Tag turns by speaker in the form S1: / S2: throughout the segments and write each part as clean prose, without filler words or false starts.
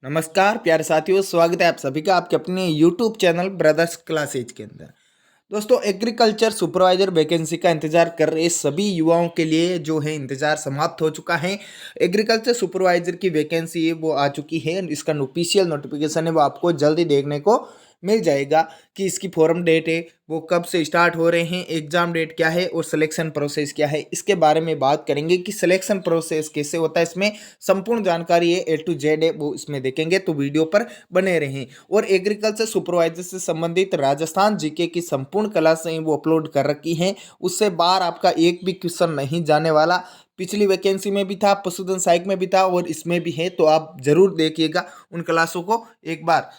S1: नमस्कार प्यारे साथियों, स्वागत है आप सभी का आपके अपने YouTube चैनल ब्रदर्स क्लासेज के अंदर। दोस्तों, एग्रीकल्चर सुपरवाइजर वैकेंसी का इंतजार कर रहे सभी युवाओं के लिए जो है इंतजार समाप्त हो चुका है। एग्रीकल्चर सुपरवाइजर की वैकेंसी है वो आ चुकी है। इसका ऑफिशियल नोटिफिकेशन है वो आपको जल्दी देखने को मिल जाएगा कि इसकी फॉर्म डेट है वो कब से स्टार्ट हो रहे हैं, एग्जाम डेट क्या है और सिलेक्शन प्रोसेस क्या है। इसके बारे में बात करेंगे कि सिलेक्शन प्रोसेस कैसे होता है। इसमें संपूर्ण जानकारी है, A to Z है, वो इसमें देखेंगे तो वीडियो पर बने रहें। और एग्रीकल्चर सुपरवाइजर से संबंधित राजस्थान जीके की संपूर्ण क्लासें वो अपलोड कर रखी हैं। उससे बाहर आपका एक भी क्वेश्चन नहीं जाने वाला। पिछली वैकेंसी में भी था, पशुधन सहायक में भी था और इसमें भी है, तो आप जरूर देखिएगा उन क्लासों को एक बार।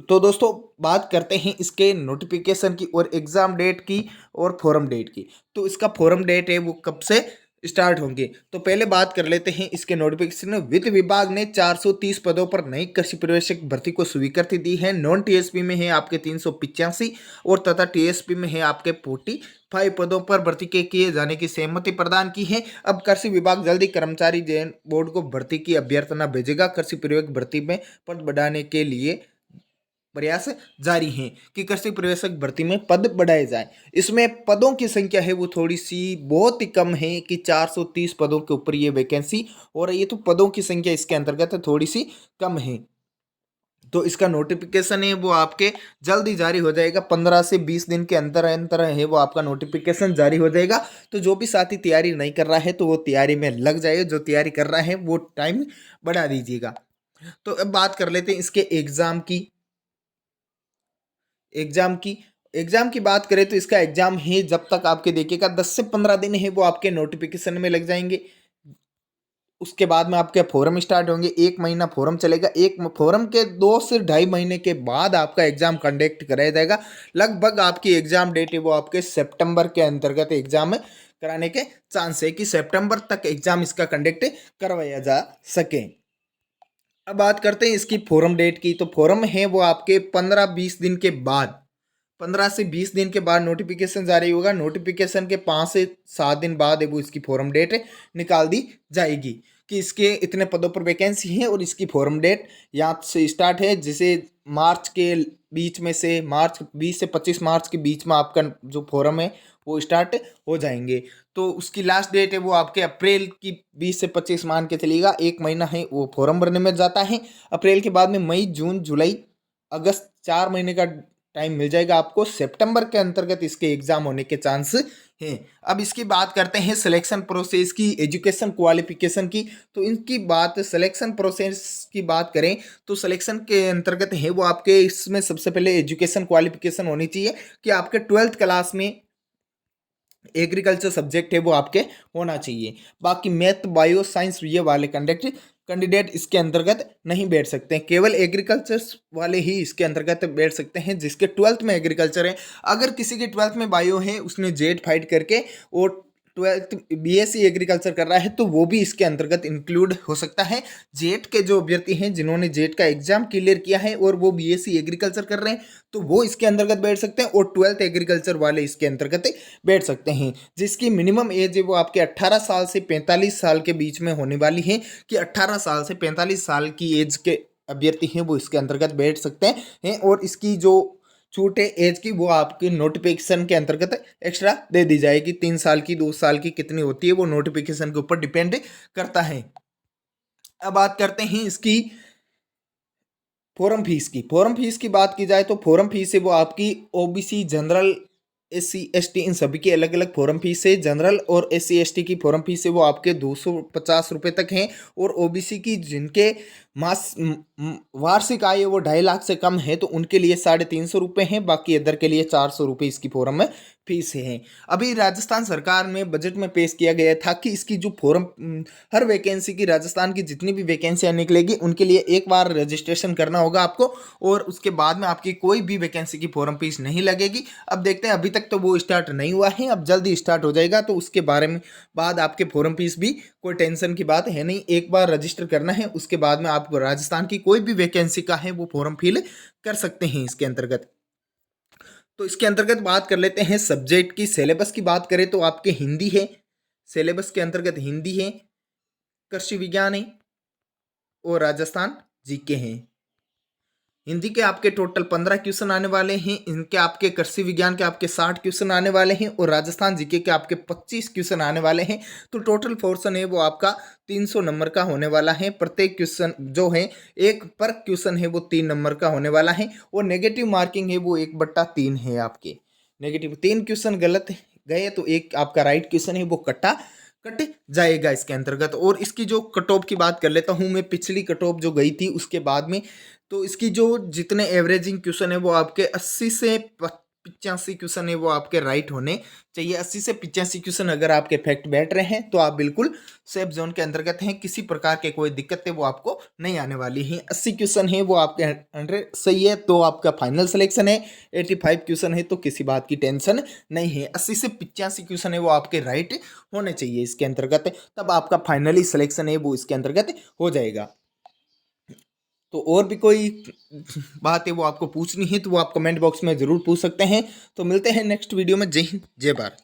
S1: तो दोस्तों, बात करते हैं इसके नोटिफिकेशन की और एग्जाम डेट की और फॉरम डेट की। तो इसका फॉरम डेट है वो कब से स्टार्ट होंगे, तो पहले बात कर लेते हैं इसके नोटिफिकेशन में। वित्त विभाग ने 430 पदों पर नई कृषि पर्यवेक्षक भर्ती को स्वीकृति दी है। नॉन टीएसपी में है आपके 385 और तथा टीएसपी में है आपके 45 पदों पर भर्ती के किए जाने की सहमति प्रदान की है। अब कृषि विभाग जल्दी कर्मचारी चयन बोर्ड को भर्ती की अभ्यर्थना भेजेगा। कृषि पर्यवेक्षक भर्ती में पद बढ़ाने के लिए प्रयास जारी हैं कि कृषि पर्यवेक्षक भर्ती में पद बढ़ाए जाए। इसमें पदों की संख्या है वो थोड़ी सी बहुत ही कम है कि 430 पदों के ऊपर ये वैकेंसी हो रही है। तो पदों की संख्या इसके अंतर्गत थोड़ी सी कम है। तो इसका नोटिफिकेशन है वो आपके जल्दी जारी हो जाएगा। 15 से 20 दिन के अंतर अंतर है वो आपका नोटिफिकेशन जारी हो जाएगा। तो जो भी साथी तैयारी नहीं कर रहा है तो वो तैयारी में लग जाए, जो तैयारी कर रहा है वो टाइम बढ़ा दीजिएगा। तो अब बात कर लेते हैं इसके एग्जाम की बात करें तो इसका एग्जाम है जब तक आपके देखिएगा 10 से 15 दिन है वो आपके नोटिफिकेशन में लग जाएंगे। उसके बाद में आपके फॉरम स्टार्ट होंगे, एक महीना फॉरम चलेगा। एक फॉरम के 2 से ढाई महीने के बाद आपका एग्जाम कंडक्ट कराया जाएगा। लगभग आपकी एग्जाम डेट है वो आपके सितंबर के अंतर्गत एग्जाम कराने के चांस है कि सितंबर तक एग्जाम इसका कंडक्ट करवाया जा सके। अब बात करते हैं इसकी फॉरम डेट की। तो फॉरम है वो आपके 15-20 दिन के बाद, 15 से 20 दिन के बाद नोटिफिकेशन जारी होगा। नोटिफिकेशन के 5 से 7 दिन बाद है वो इसकी फॉरम डेट निकाल दी जाएगी कि इसके इतने पदों पर वैकेंसी है और इसकी फॉरम डेट यहाँ से स्टार्ट है, जिसे मार्च के बीच में से मार्च 20 से 25 मार्च के बीच में आपका जो फॉरम है वो स्टार्ट हो जाएंगे। तो उसकी लास्ट डेट है वो आपके अप्रैल की 20 से 25 मान के चलिएगा, एक महीना है वो फॉरम भरने में जाता है। अप्रैल के बाद में मई, जून, जुलाई, अगस्त, 4 महीने का टाइम मिल जाएगा आपको। सितंबर के अंतर्गत इसके एग्जाम होने के चांस हैं। अब इसकी बात करते हैं सिलेक्शन प्रोसेस की, एजुकेशन क्वालिफिकेशन की। तो इनकी बात, सिलेक्शन प्रोसेस की बात करें तो सिलेक्शन के अंतर्गत है वो आपके इसमें सबसे पहले एजुकेशन क्वालिफिकेशन होनी चाहिए कि आपके 12th क्लास में एग्रीकल्चर सब्जेक्ट है वो आपके होना चाहिए। बाकी मैथ, बायो, साइंस ये वाले कैंडिडेट इसके अंतर्गत नहीं बैठ सकते हैं। केवल एग्रीकल्चर वाले ही इसके अंतर्गत बैठ सकते हैं जिसके 12th में एग्रीकल्चर है। अगर किसी के 12th में बायो है, उसने जेट फाइट करके और 12th बीएससी एग्रीकल्चर कर रहा है तो वो भी इसके अंतर्गत इंक्लूड हो सकता है। जेट के जो अभ्यर्थी हैं जिन्होंने जेट का एग्जाम क्लियर किया है और वो बीएससी एग्रीकल्चर कर रहे हैं तो वो इसके अंतर्गत बैठ सकते हैं और 12th एग्रीकल्चर वाले इसके अंतर्गत बैठ सकते हैं। जिसकी मिनिमम एज है वो आपके 18 साल से 45 साल के बीच में होने वाली है कि 18 साल से 45 साल की एज के अभ्यर्थी हैं वो इसके अंतर्गत बैठ सकते हैं। और इसकी जो छूट है एज की वो आपके नोटिफिकेशन के अंतर्गत एक्स्ट्रा दे दी जाएगी। 3 साल की, 2 साल की कितनी होती है वो नोटिफिकेशन के ऊपर डिपेंड करता है। अब बात करते हैं इसकी फॉरम फीस की बात की जाए तो फॉरम फीस है वो आपकी ओबीसी, जनरल, SC ST इन सभी की अलग अलग फॉरम फीस है। जनरल और SC ST की फॉरम फीस है वो आपके 250 रुपये तक हैं। और ओबीसी की जिनके वार्षिक आय वो 2.5 लाख से कम है तो उनके लिए 350 रुपये हैं। बाकी अदर के लिए 400 रुपये इसकी फॉरम में फीस है। अभी राजस्थान सरकार ने बजट में पेश किया गया था कि इसकी जो फॉरम, हर वैकेंसी की, राजस्थान की जितनी भी वैकेंसियाँ निकलेगी उनके लिए एक बार रजिस्ट्रेशन करना होगा आपको और उसके बाद में आपकी कोई भी वैकेंसी की फॉरम फीस नहीं लगेगी। अब देखते हैं, अभी तक तो वो स्टार्ट नहीं हुआ है, अब जल्दी स्टार्ट हो जाएगा तो उसके बारे में बाद आपके फॉरम फीस भी कोई टेंशन की बात है नहीं। एक बार रजिस्टर करना है, उसके बाद में आप राजस्थान की कोई भी वैकेंसी का है वो फॉर्म फिल कर सकते हैं इसके अंतर्गत। तो इसके अंतर्गत बात कर लेते हैं सब्जेक्ट की। सिलेबस की बात करें तो आपके हिंदी है, सिलेबस के अंतर्गत हिंदी है, कृषि विज्ञान है, और राजस्थान जीके हैं। हिंदी के आपके टोटल 15 क्वेश्चन आने वाले हैं, इनके आपके कृषि विज्ञान के आपके 60 क्वेश्चन आने वाले हैं और राजस्थान जीके के आपके 25 क्वेश्चन आने वाले हैं। तो टोटल पोर्शन है वो आपका 300 नंबर का होने वाला है। प्रत्येक क्वेश्चन जो है एक पर क्वेश्चन है वो 3 नंबर का होने वाला है और नेगेटिव मार्किंग है वो 1/3 है आपके। नेगेटिव 3 क्वेश्चन गलत गए तो एक आपका राइट क्वेश्चन है वो कट जाएगा इसके अंतर्गत। और इसकी जो कट ऑफ की बात कर लेता हूँ मैं, पिछली कट ऑफ जो गई थी उसके बाद में, तो इसकी जो जितने एवरेजिंग क्वेश्चन है वो आपके 80 से 85 क्वेश्चन है वो आपके राइट होने चाहिए। 80 से 85 क्वेश्चन अगर आपके फैक्ट बैठ रहे हैं तो आप बिल्कुल सेफ जोन के अंतर्गत हैं, किसी प्रकार के कोई दिक्कतें वो आपको नहीं आने वाली हैं। 80 क्वेश्चन है वो आपके 100 सही है तो आपका फाइनल सिलेक्शन है। 85 क्वेश्चन है तो किसी बात की टेंशन नहीं है। 80 से 85 क्वेश्चन है वो आपके राइट होने चाहिए इसके अंतर्गत, तब आपका फाइनली सिलेक्शन है वो इसके अंतर्गत हो जाएगा। तो और भी कोई बात है वो आपको पूछनी है तो वो आप कमेंट बॉक्स में ज़रूर पूछ सकते हैं। तो मिलते हैं नेक्स्ट वीडियो में। जय हिंद, जय भारत।